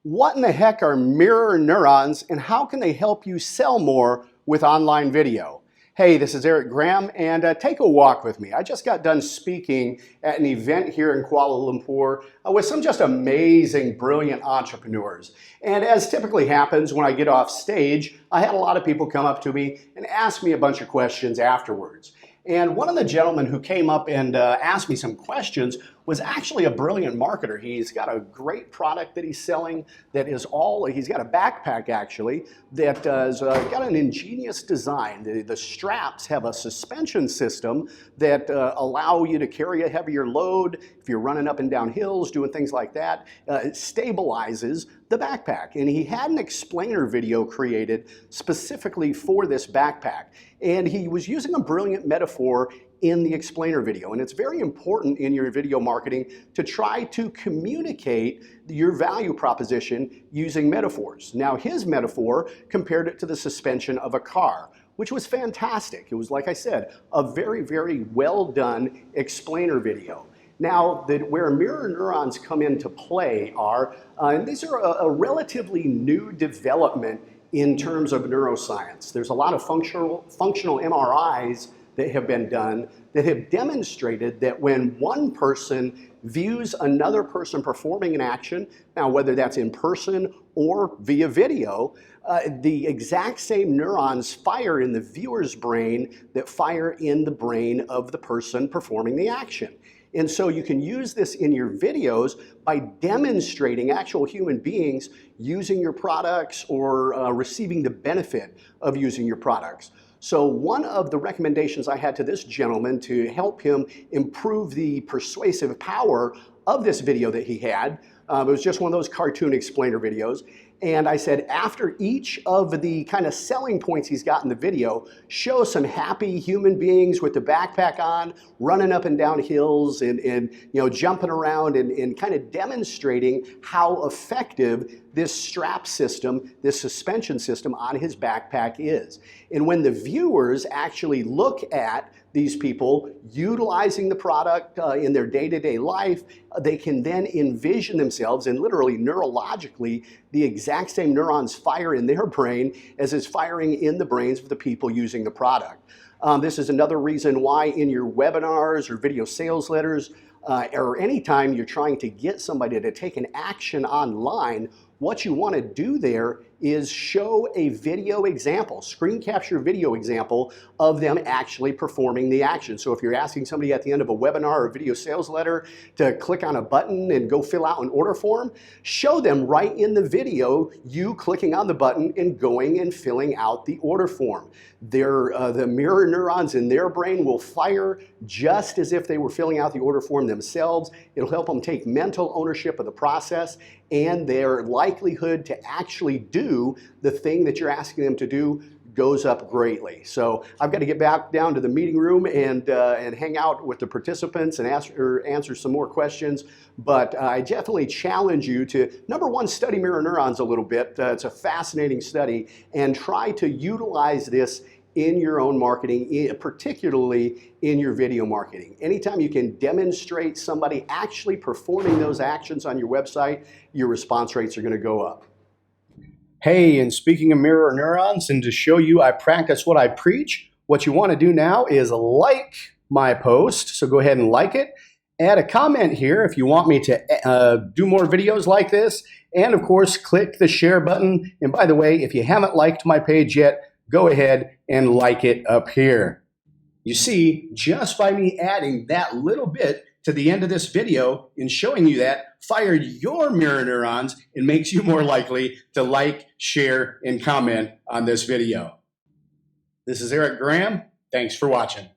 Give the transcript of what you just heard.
What in the heck are mirror neurons and how can they help you sell more with online video? Hey, this is Eric Graham and take a walk with me. I just got done speaking at an event here in Kuala Lumpur with some just amazing, brilliant entrepreneurs. And as typically happens when I get off stage, I had a lot of people come up to me and ask me a bunch of questions afterwards. And one of the gentlemen who came up and asked me some questions was actually a brilliant marketer. He's got a great product that he's selling that is he's got a backpack actually that has got an ingenious design. The straps have a suspension system that allow you to carry a heavier load if you're running up and down hills, doing things like that. It stabilizes the backpack. And he had an explainer video created specifically for this backpack. And he was using a brilliant metaphor in the explainer video. And it's very important in your video marketing to try to communicate your value proposition using metaphors. Now, his metaphor compared it to the suspension of a car, which was fantastic. It was, like I said, a very, very well done explainer video. Now, where mirror neurons come into play are, and these are a relatively new development in terms of neuroscience. There's a lot of functional MRIs that have been done that have demonstrated that when one person views another person performing an action, now whether that's in person or via video, the exact same neurons fire in the viewer's brain that fire in the brain of the person performing the action. And so you can use this in your videos by demonstrating actual human beings using your products or receiving the benefit of using your products. So one of the recommendations I had to this gentleman to help him improve the persuasive power of this video that he had, it was just one of those cartoon explainer videos. And I said, after each of the kind of selling points he's got in the video, show some happy human beings with the backpack on, running up and down hills and you know, jumping around and kind of demonstrating how effective this strap system, this suspension system on his backpack is. And when the viewers actually look at these people utilizing the product in their day-to-day life, they can then envision themselves, and literally neurologically, the exact same neurons fire in their brain as is firing in the brains of the people using the product. This is another reason why in your webinars or video sales letters, or anytime you're trying to get somebody to take an action online, what you want to do there is show a video example, screen capture video example of them actually performing the action. So if you're asking somebody at the end of a webinar or video sales letter to click on a button and go fill out an order form, show them right in the video you clicking on the button and going and filling out the order form. The mirror neurons in their brain will fire just as if they were filling out the order form themselves. It'll help them take mental ownership of the process, and their likelihood to actually do the thing that you're asking them to do goes up greatly. So I've got to get back down to the meeting room and hang out with the participants and answer some more questions. But I definitely challenge you to, number one, study mirror neurons a little bit. It's a fascinating study, and try to utilize this in your own marketing, particularly in your video marketing. Anytime you can demonstrate somebody actually performing those actions on your website, your response rates are going to go up. Hey, and speaking of mirror neurons, and to show you I practice what I preach, what you want to do now is like my post. So go ahead and like it. Add a comment here if you want me to do more videos like this. And of course, click the share button. And by the way, if you haven't liked my page yet, go ahead and like it up here. You see, just by me adding that little bit to the end of this video and showing you that, fired your mirror neurons and makes you more likely to like, share, and comment on this video. This is Eric Graham. Thanks for watching.